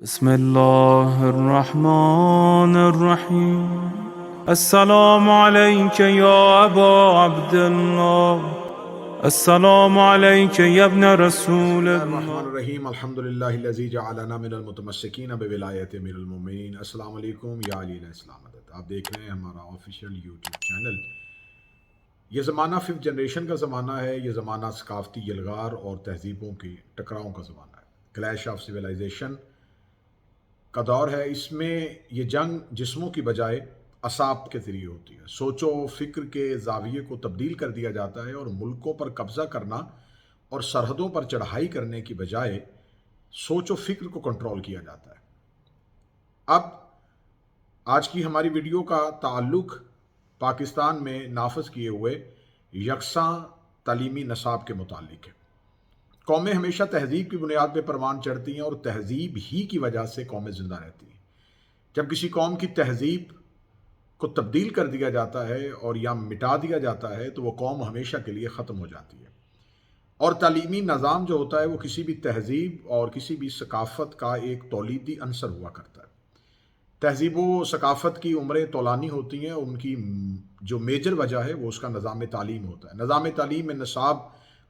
بسم الله الرحمن الرحيم السلام عليك يا أبا عبد الله السلام عليك يا ابن رسول الرحمن الله. الرحیم الحمد للہ الذی جعلنا من المتمسکین بولایت امیر المومنین۔ السلام علیکم یا علی علیہ السلام عدد۔ آپ دیکھ رہے ہیں ہمارا آفیشیل یوٹیوب چینل۔ یہ زمانہ ففتھ جنریشن کا زمانہ ہے، یہ زمانہ ثقافتی یلغار اور تہذیبوں کی ٹکراؤں کا زمانہ ہے، کلیش آف سویلائزیشن کا دور ہے۔ اس میں یہ جنگ جسموں کی بجائے اعصاب کے ذریعے ہوتی ہے۔ سوچ و فکر کے زاویے کو تبدیل کر دیا جاتا ہے اور ملکوں پر قبضہ کرنا اور سرحدوں پر چڑھائی کرنے کی بجائے سوچ و فکر کو کنٹرول کیا جاتا ہے۔ اب آج کی ہماری ویڈیو کا تعلق پاکستان میں نافذ کیے ہوئے یکساں تعلیمی نصاب کے متعلق ہے۔ قومیں ہمیشہ تہذیب کی بنیاد پہ پروان چڑھتی ہیں اور تہذیب ہی کی وجہ سے قومیں زندہ رہتی ہیں۔ جب کسی قوم کی تہذیب کو تبدیل کر دیا جاتا ہے اور یا مٹا دیا جاتا ہے تو وہ قوم ہمیشہ کے لیے ختم ہو جاتی ہے۔ اور تعلیمی نظام جو ہوتا ہے وہ کسی بھی تہذیب اور کسی بھی ثقافت کا ایک تولیدی عنصر ہوا کرتا ہے۔ تہذیب و ثقافت کی عمریں طولانی ہوتی ہیں اور ان کی جو میجر وجہ ہے وہ اس کا نظام تعلیم ہوتا ہے۔ نظام تعلیم میں نصاب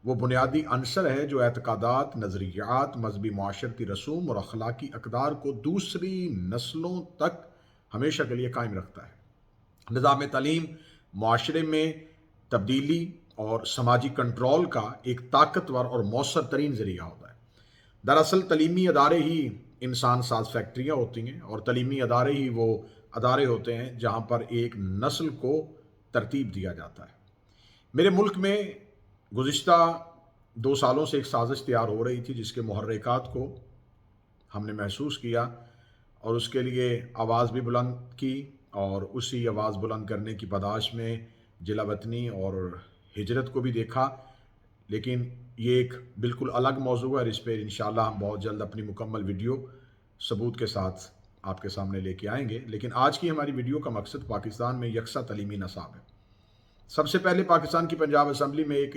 وہ بنیادی عنصر ہے جو اعتقادات، نظریات، مذہبی معاشرتی رسوم اور اخلاقی اقدار کو دوسری نسلوں تک ہمیشہ کے لیے قائم رکھتا ہے۔ نظام تعلیم معاشرے میں تبدیلی اور سماجی کنٹرول کا ایک طاقتور اور مؤثر ترین ذریعہ ہوتا ہے۔ دراصل تعلیمی ادارے ہی انسان ساز فیکٹریاں ہوتی ہیں اور تعلیمی ادارے ہی وہ ادارے ہوتے ہیں جہاں پر ایک نسل کو ترتیب دیا جاتا ہے۔ میرے ملک میں گزشتہ 2 سالوں سے ایک سازش تیار ہو رہی تھی جس کے محرکات کو ہم نے محسوس کیا اور اس کے لیے آواز بھی بلند کی، اور اسی آواز بلند کرنے کی پاداش میں جلا وطنی اور ہجرت کو بھی دیکھا۔ لیکن یہ ایک بالکل الگ موضوع ہے اور اس پہ انشاءاللہ ہم بہت جلد اپنی مکمل ویڈیو ثبوت کے ساتھ آپ کے سامنے لے کے آئیں گے۔ لیکن آج کی ہماری ویڈیو کا مقصد پاکستان میں یکساں تعلیمی نصاب ہے۔ سب سے پہلے پاکستان کی پنجاب اسمبلی میں ایک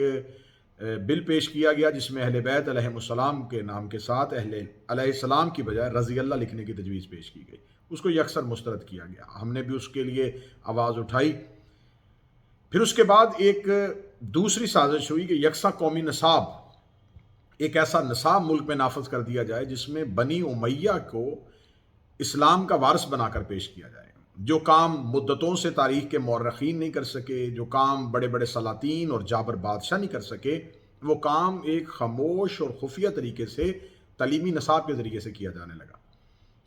بل پیش کیا گیا جس میں اہل بیت علیہم السلام کے نام کے ساتھ علیہ السلام کی بجائے رضی اللہ لکھنے کی تجویز پیش کی گئی۔ اس کو یکسر مسترد کیا گیا، ہم نے بھی اس کے لیے آواز اٹھائی۔ پھر اس کے بعد ایک دوسری سازش ہوئی کہ یکساں قومی نصاب، ایک ایسا نصاب ملک میں نافذ کر دیا جائے جس میں بنی امیہ کو اسلام کا وارث بنا کر پیش کیا جائے۔ جو کام مدتوں سے تاریخ کے مورخین نہیں کر سکے، جو کام بڑے بڑے سلاطین اور جابر بادشاہ نہیں کر سکے، وہ کام ایک خاموش اور خفیہ طریقے سے تعلیمی نصاب کے ذریعے سے کیا جانے لگا،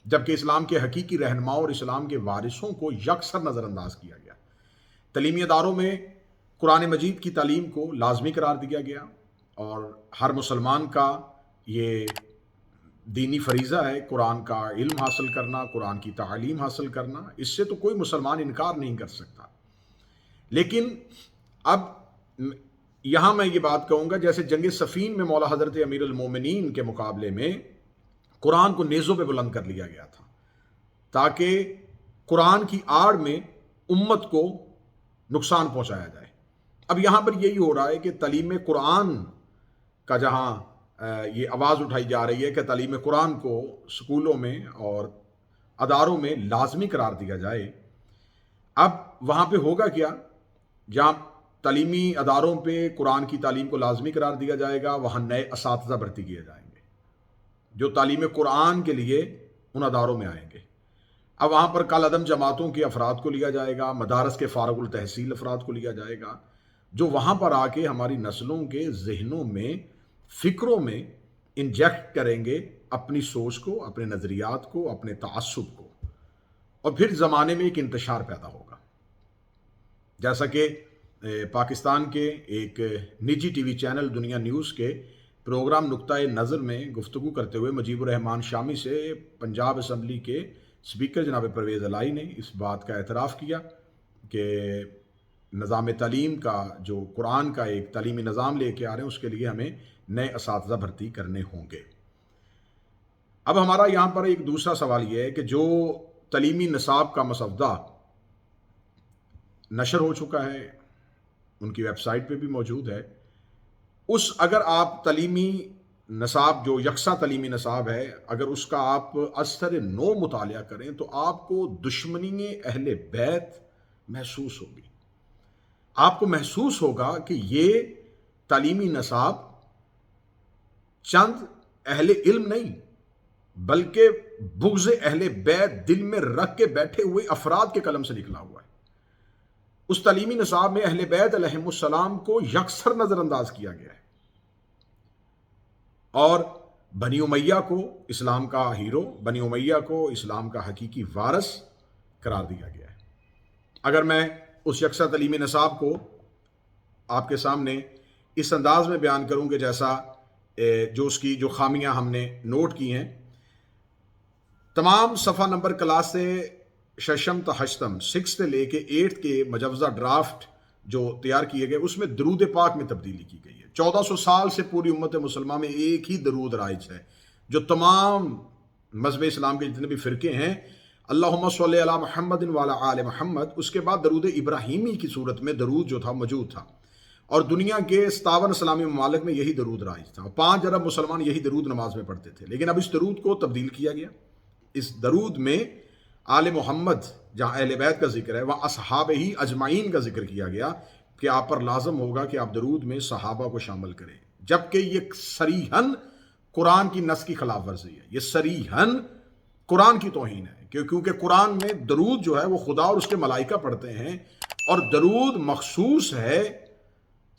جبکہ اسلام کے حقیقی رہنماؤں اور اسلام کے وارثوں کو یکسر نظر انداز کیا گیا۔ تعلیمی اداروں میں قرآن مجید کی تعلیم کو لازمی قرار دیا گیا اور ہر مسلمان کا یہ دینی فریضہ ہے قرآن کا علم حاصل کرنا، قرآن کی تعلیم حاصل کرنا۔ اس سے تو کوئی مسلمان انکار نہیں کر سکتا۔ لیکن اب یہاں میں یہ بات کہوں گا، جیسے جنگ صفین میں مولا حضرت امیر المومنین کے مقابلے میں قرآن کو نیزوں پہ بلند کر لیا گیا تھا تاکہ قرآن کی آڑ میں امت کو نقصان پہنچایا جائے۔ اب یہاں پر یہی ہو رہا ہے کہ تعلیم قرآن کا جہاں یہ آواز اٹھائی جا رہی ہے کہ تعلیم قرآن کو سکولوں میں اور اداروں میں لازمی قرار دیا جائے، اب وہاں پہ ہوگا کیا؟ جہاں تعلیمی اداروں پہ قرآن کی تعلیم کو لازمی قرار دیا جائے گا وہاں نئے اساتذہ بھرتی کیے جائیں گے جو تعلیم قرآن کے لیے ان اداروں میں آئیں گے۔ اب وہاں پر کل عدم جماعتوں کے افراد کو لیا جائے گا، مدارس کے فارغ التحصیل افراد کو لیا جائے گا، جو وہاں پر آ کے ہماری نسلوں کے ذہنوں میں، فکروں میں انجیکٹ کریں گے اپنی سوچ کو، اپنے نظریات کو، اپنے تعصب کو، اور پھر زمانے میں ایک انتشار پیدا ہوگا۔ جیسا کہ پاکستان کے ایک نجی ٹی وی چینل دنیا نیوز کے پروگرام نقطۂ نظر میں گفتگو کرتے ہوئے مجیب الرحمان شامی سے پنجاب اسمبلی کے اسپیکر جناب پرویز الہی نے اس بات کا اعتراف کیا کہ نظام تعلیم کا جو قرآن کا ایک تعلیمی نظام لے کے آ رہے ہیں اس کے لیے ہمیں نئے اساتذہ بھرتی کرنے ہوں گے۔ اب ہمارا یہاں پر ایک دوسرا سوال یہ ہے کہ جو تعلیمی نصاب کا مسودہ نشر ہو چکا ہے، ان کی ویب سائٹ پہ بھی موجود ہے، اگر آپ تعلیمی نصاب جو یکساں تعلیمی نصاب ہے، اگر اس کا آپ اثر نو مطالعہ کریں تو آپ کو دشمنی اہل بیت محسوس ہوگی. آپ کو محسوس ہوگا کہ یہ تعلیمی نصاب چند اہل علم نہیں بلکہ بغض اہل بیت دل میں رکھ کے بیٹھے ہوئے افراد کے قلم سے نکلا ہوا ہے. اس تعلیمی نصاب میں اہل بیت علیہم السلام کو یکسر نظر انداز کیا گیا ہے اور بنی امیہ کو اسلام کا ہیرو، بنی امیہ کو اسلام کا حقیقی وارث قرار دیا گیا ہے. اگر میں اس یکساں تعلیمی نصاب کو آپ کے سامنے اس انداز میں بیان کروں کہ جیسا جو اس کی جو خامیاں ہم نے نوٹ کی ہیں، تمام صفحہ نمبر کلاس سے ششم تا ہشتم 6 سے لے کے 8 کے مجوزہ ڈرافٹ جو تیار کیے گئے اس میں درود پاک میں تبدیلی کی گئی ہے. 1400 سال سے پوری امت مسلمہ میں ایک ہی درود رائج ہے جو تمام مذہب اسلام کے جتنے بھی فرقے ہیں، اللہم صلی علی محمد وعلی آل محمد، اس کے بعد درود ابراہیمی کی صورت میں درود جو تھا موجود تھا اور دنیا کے 57 اسلامی ممالک میں یہی درود رائج تھا. 5 ارب مسلمان یہی درود نماز میں پڑھتے تھے. لیکن اب اس درود کو تبدیل کیا گیا. اس درود میں آل محمد جہاں اہل بیت کا ذکر ہے وہاں اصحاب ہی اجمعین کا ذکر کیا گیا کہ آپ پر لازم ہوگا کہ آپ درود میں صحابہ کو شامل کریں، جبکہ یہ صریحاً قرآن کی نص کی خلاف ورزی ہے. یہ صریحاً قرآن کی توہین ہے کیونکہ قرآن میں درود جو ہے وہ خدا اور اس کے ملائکہ پڑھتے ہیں اور درود مخصوص ہے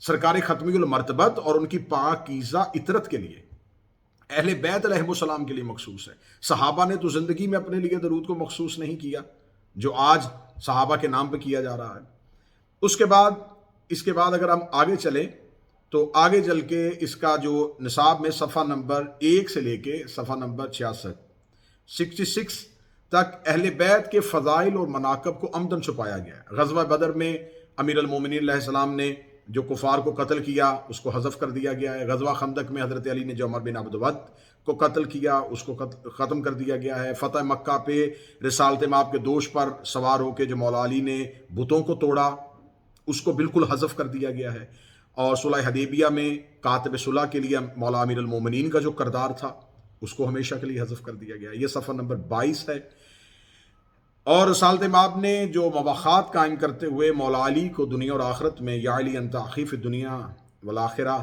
سرکار ختمی المرتبت اور ان کی پاکیزہ اطرت کے لیے، اہل بیت علیہ السلام کے لیے مخصوص ہے. صحابہ نے تو زندگی میں اپنے لیے درود کو مخصوص نہیں کیا جو آج صحابہ کے نام پہ کیا جا رہا ہے. اس کے بعد اگر ہم آگے چلیں تو آگے چل کے اس کا جو نصاب میں صفحہ نمبر 1 سے لے کے صفحہ نمبر 66 تک اہل بیت کے فضائل اور مناقب کو عمدن چھپایا گیا ہے. غزوہ بدر میں امیر المومنین علیہ السلام نے جو کفار کو قتل کیا اس کو حذف کر دیا گیا ہے. غزوہ خندق میں حضرت علی نے جو عمر بن عبد الود کو قتل کیا اس کو ختم کر دیا گیا ہے. فتح مکہ پہ رسالت مآب کے دوش پر سوار ہو کے جو مولا علی نے بتوں کو توڑا اس کو بالکل حذف کر دیا گیا ہے. اور صلح حدیبیہ میں کاتب صلح کے لیے مولا امیر المومنین کا جو کردار تھا اس کو ہمیشہ کے لیے حذف کر دیا گیا ہے. یہ صفحہ نمبر 22 ہے. اور رسالت مآب نے جو مواخات قائم کرتے ہوئے مولا علی کو دنیا اور آخرت میں یا علی انت اخی فی الدنیا والآخرہ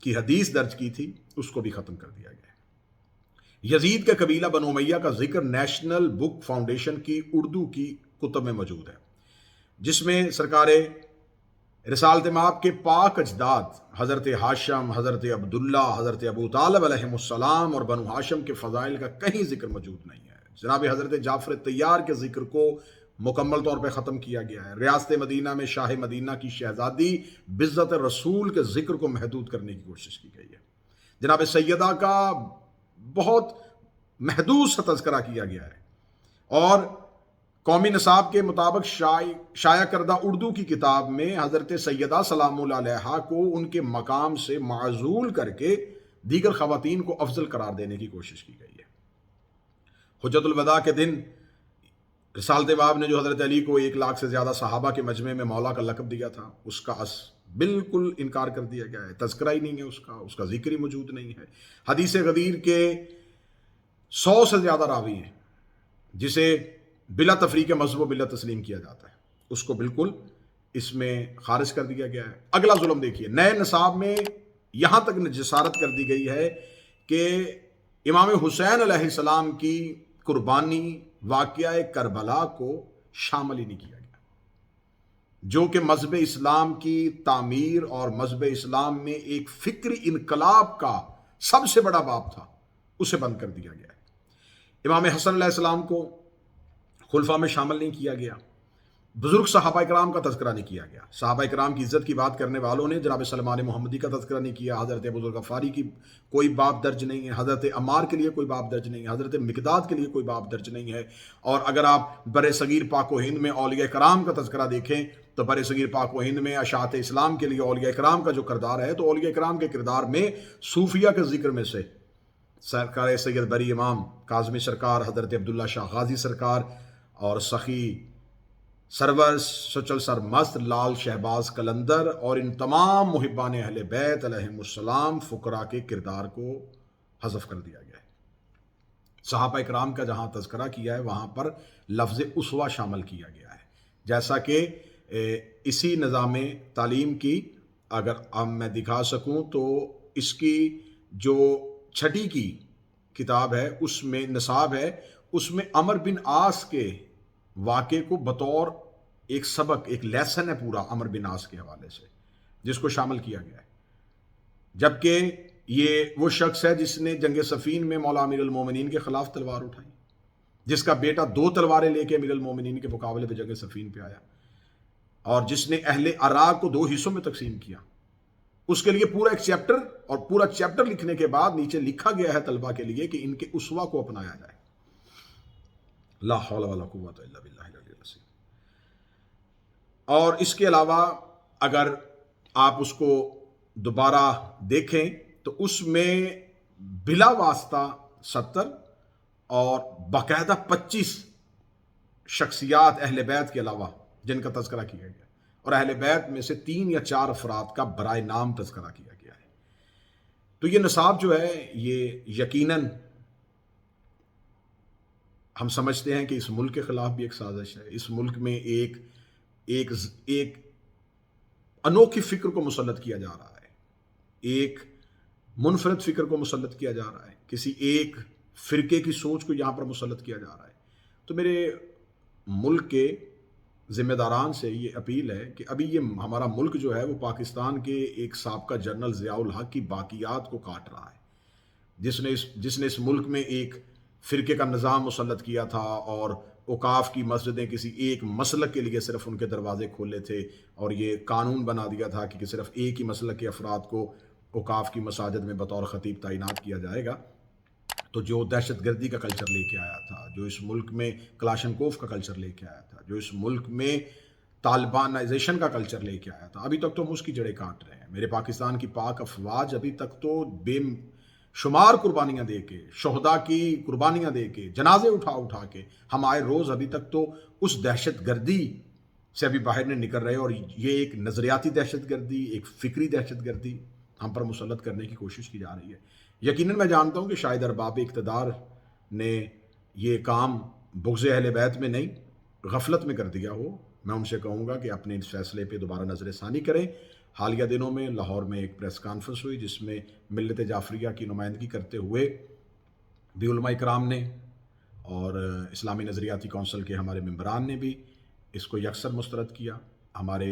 کی حدیث درج کی تھی اس کو بھی ختم کر دیا گیا ہے. یزید کا قبیلہ بنو امیہ کا ذکر نیشنل بک فاؤنڈیشن کی اردو کی کتب میں موجود ہے، جس میں سرکار رسالت مآب کے پاک اجداد حضرت ہاشم، حضرت عبداللہ، حضرت ابو طالب علیہم السلام اور بنو ہاشم کے فضائل کا کہیں ذکر موجود نہیں ہے. جناب حضرت جعفر طیار کے ذکر کو مکمل طور پہ ختم کیا گیا ہے. ریاست مدینہ میں شاہ مدینہ کی شہزادی بزت رسول کے ذکر کو محدود کرنے کی کوشش کی گئی ہے. جناب سیدہ کا بہت محدود سا تذکرہ کیا گیا ہے اور قومی نصاب کے مطابق شائع کردہ اردو کی کتاب میں حضرت سیدہ سلام اللہ علیہا کو ان کے مقام سے معزول کر کے دیگر خواتین کو افضل قرار دینے کی کوشش کی گئی ہے. حجت الوداع کے دن رسالت مآب نے جو حضرت علی کو 1 لاکھ سے زیادہ صحابہ کے مجمع میں مولا کا لقب دیا تھا اس کا بالکل انکار کر دیا گیا ہے. تذکرہ ہی نہیں ہے اس کا ذکر ہی موجود نہیں ہے. حدیث غدیر کے 100 سے زیادہ راوی ہیں جسے بلا تفریق مذہب و بلا تسلیم کیا جاتا ہے، اس کو بالکل اس میں خارج کر دیا گیا ہے. اگلا ظلم دیکھیے، نئے نصاب میں یہاں تک جسارت کر دی گئی ہے کہ امام حسین علیہ السلام کی قربانی واقعہ کربلا کو شامل ہی نہیں کیا گیا، جو کہ مذہب اسلام کی تعمیر اور مذہب اسلام میں ایک فکری انقلاب کا سب سے بڑا باب تھا، اسے بند کر دیا گیا ہے. امام حسن علیہ السلام کو خلفاء میں شامل نہیں کیا گیا. بزرگ صحابہ کرام کا تذکرہ نہیں کیا گیا. صحابہ کرام کی عزت کی بات کرنے والوں نے جناب سلمان محمدی کا تذکرہ نہیں کیا. حضرت ابو ذر غفاری کی کوئی باب درج نہیں ہے، حضرت عمار کے لیے کوئی باب درج نہیں ہے، حضرت مقداد کے لیے کوئی باب درج نہیں ہے. اور اگر آپ بر صغیر پاک و ہند میں اولیاء کرام کا تذکرہ دیکھیں تو بر صغیر پاک و ہند میں اشاعت اسلام کے لیے اولیاء کرام کا جو کردار ہے تو اولیاء کرام کے کردار میں صوفیہ کے ذکر میں سے سرکار سید بری امام کاظمی سرکار، حضرت عبداللہ شاہ غازی سرکار اور سخی سرور سچل سر مست لال شہباز قلندر اور ان تمام محبان اہل بیت علیہم السلام فقراء کے کردار کو حذف کر دیا گیا ہے۔ صحابہ اکرام کا جہاں تذکرہ کیا ہے وہاں پر لفظ اسوہ شامل کیا گیا ہے، جیسا کہ اسی نظام تعلیم کی اگر میں دکھا سکوں تو اس کی جو چھٹی کی کتاب ہے اس میں نصاب ہے، اس میں عمر بن عاص کے واقعے کو بطور ایک سبق ایک لیسن ہے پورا عمر بن عاص کے حوالے سے جس کو شامل کیا گیا ہے، جبکہ یہ وہ شخص ہے جس نے جنگ صفین میں مولا امیر المومنین کے خلاف تلوار اٹھائی، جس کا بیٹا 2 تلواریں لے کے امیر المومنین کے مقابلے پہ جنگ صفین پہ آیا، اور جس نے اہل عراق کو 2 حصوں میں تقسیم کیا۔ اس کے لیے پورا ایک چیپٹر، اور پورا چیپٹر لکھنے کے بعد نیچے لکھا گیا ہے طلبہ کے لیے کہ ان کے اسوہ کو اپنایا جائے۔ لا حول ولا قوت الا باللہ العلی العظیم۔ اور اس کے علاوہ اگر آپ اس کو دوبارہ دیکھیں تو اس میں بلا واسطہ 70 اور باقاعدہ 25 شخصیات اہل بیت کے علاوہ جن کا تذکرہ کیا گیا، اور اہل بیت میں سے 3 یا 4 افراد کا برائے نام تذکرہ کیا گیا ہے۔ تو یہ نصاب جو ہے یہ یقیناً ہم سمجھتے ہیں کہ اس ملک کے خلاف بھی ایک سازش ہے۔ اس ملک میں ایک انوکھی فکر کو مسلط کیا جا رہا ہے، ایک منفرد فکر کو مسلط کیا جا رہا ہے، کسی ایک فرقے کی سوچ کو یہاں پر مسلط کیا جا رہا ہے۔ تو میرے ملک کے ذمہ داران سے یہ اپیل ہے کہ ابھی یہ ہمارا ملک جو ہے وہ پاکستان کے ایک سابقہ جنرل ضیاء الحق کی باقیات کو کاٹ رہا ہے، جس نے اس ملک میں ایک فرقے کا نظام مسلط کیا تھا، اور اوقاف کی مسجدیں کسی ایک مسلک کے لیے صرف ان کے دروازے کھولے تھے، اور یہ قانون بنا دیا تھا کہ صرف ایک ہی مسلک کے افراد کو اوقاف کی مساجد میں بطور خطیب تعینات کیا جائے گا۔ تو جو دہشت گردی کا کلچر لے کے آیا تھا، جو اس ملک میں کلاشنکوف کا کلچر لے کے آیا تھا، جو اس ملک میں طالبانائزیشن کا کلچر لے کے آیا تھا، ابھی تک تو ہم اس کی جڑیں کاٹ رہے ہیں۔ میرے پاکستان کی پاک افواج ابھی تک تو بے شمار قربانیاں دے کے، شہداء کی قربانیاں دے کے، جنازے اٹھا کے ہم آئے روز ابھی تک تو اس دہشت گردی سے ابھی باہر نہیں نکل رہے، اور یہ ایک نظریاتی دہشت گردی، ایک فکری دہشت گردی ہم پر مسلط کرنے کی کوشش کی جا رہی ہے۔ یقیناً میں جانتا ہوں کہ شاید ارباب اقتدار نے یہ کام بغض اہل بیت میں نہیں، غفلت میں کر دیا ہو۔ میں ان سے کہوں گا کہ اپنے اس فیصلے پہ دوبارہ نظر ثانی کریں۔ حالیہ دنوں میں لاہور میں ایک پریس کانفرنس ہوئی جس میں ملت جعفریہ کی نمائندگی کرتے ہوئے بھی علماء کرام نے اور اسلامی نظریاتی کونسل کے ہمارے ممبران نے بھی اس کو یکسر مسترد کیا۔ ہمارے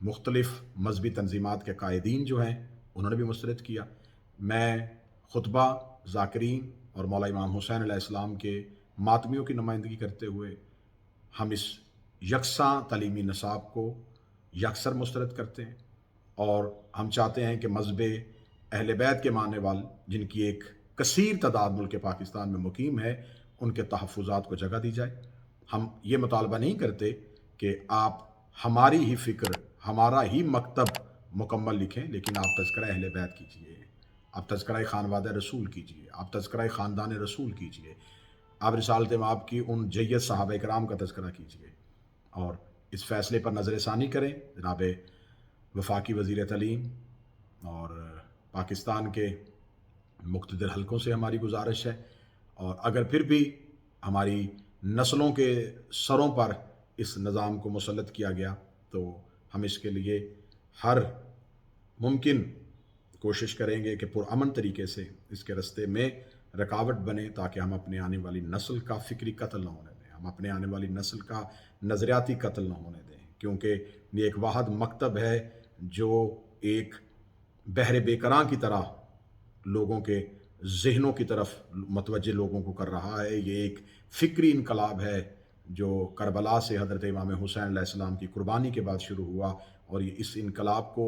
مختلف مذہبی تنظیمات کے قائدین جو ہیں انہوں نے بھی مسترد کیا۔ میں خطبہ ذاکرین اور مولا امام حسین علیہ السلام کے ماتمیوں کی نمائندگی کرتے ہوئے ہم اس یکساں تعلیمی نصاب کو یکسر مسترد کرتے ہیں، اور ہم چاہتے ہیں کہ مذہب اہل بیت کے ماننے والے جن کی ایک کثیر تعداد ملک پاکستان میں مقیم ہے ان کے تحفظات کو جگہ دی جائے۔ ہم یہ مطالبہ نہیں کرتے کہ آپ ہماری ہی فکر، ہمارا ہی مکتب مکمل لکھیں، لیکن آپ تذکرہ اہل بیت کیجیے، آپ تذکرہ خانوادہ رسول کیجیے، آپ تذکرہ خاندان رسول کیجیے، آپ رسالت مآب کی ان جید صحابہ کرام کا تذکرہ کیجیے، اور اس فیصلے پر نظر ثانی کریں۔ جناب وفاقی وزیر تعلیم اور پاکستان کے مقتدر حلقوں سے ہماری گزارش ہے، اور اگر پھر بھی ہماری نسلوں کے سروں پر اس نظام کو مسلط کیا گیا تو ہم اس کے لیے ہر ممکن کوشش کریں گے کہ پرامن طریقے سے اس کے راستے میں رکاوٹ بنے، تاکہ ہم اپنے آنے والی نسل کا فکری قتل نہ ہونے دیں، ہم اپنے آنے والی نسل کا نظریاتی قتل نہ ہونے دیں، کیونکہ یہ ایک واحد مکتب ہے جو ایک بحر بیکراں کی طرح لوگوں کے ذہنوں کی طرف متوجہ لوگوں کو کر رہا ہے۔ یہ ایک فکری انقلاب ہے جو کربلا سے حضرت امام حسین علیہ السلام کی قربانی کے بعد شروع ہوا، اور یہ اس انقلاب کو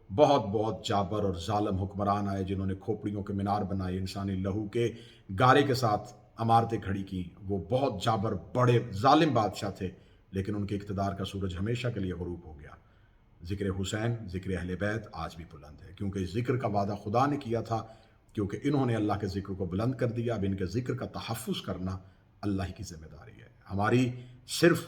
بہت جابر اور ظالم حکمران آئے جنہوں نے کھوپڑیوں کے مینار بنائے، انسانی لہو کے گارے کے ساتھ عمارتیں کھڑی کی۔ وہ بہت جابر بڑے ظالم بادشاہ تھے، لیکن ان کے اقتدار کا سورج ہمیشہ کے لیے غروب ہو گیا۔ ذکر حسین، ذکر اہل بیت آج بھی بلند ہے، کیونکہ ذکر کا وعدہ خدا نے کیا تھا، کیونکہ انہوں نے اللہ کے ذکر کو بلند کر دیا۔ اب ان کے ذکر کا تحفظ کرنا اللہ ہی کی ذمہ داری ہے۔ ہماری صرف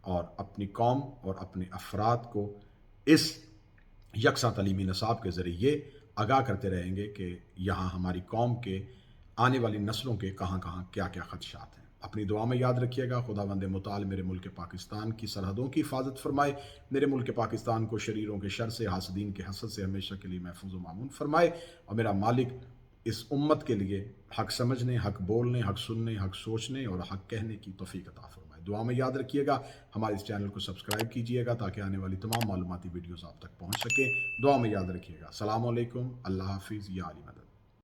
اور اپنی قوم اور اپنے افراد کو اس یکساں تعلیمی نصاب کے ذریعے آگاہ کرتے رہیں گے کہ یہاں ہماری قوم کے آنے والی نسلوں کے کہاں کہاں کیا کیا خدشات ہیں۔ اپنی دعا میں یاد رکھیے گا۔ خداوند متعال میرے ملک پاکستان کی سرحدوں کی حفاظت فرمائے، میرے ملک پاکستان کو شریروں کے شر سے، حاسدین کے حسد سے ہمیشہ کے لیے محفوظ و مامون فرمائے، اور میرا مالک اس امت کے لیے حق سمجھنے، حق بولنے، حق سننے، حق سوچنے اور حق کہنے کی توفیق عطا فرمائے۔ دعا میں یاد رکھیے گا۔ ہمارے اس چینل کو سبسکرائب کیجیے گا تاکہ آنے والی تمام معلوماتی ویڈیوز آپ تک پہنچ سکیں۔ دعا میں یاد رکھیے گا۔ السلام علیکم، اللہ حافظ، یا علی مدد۔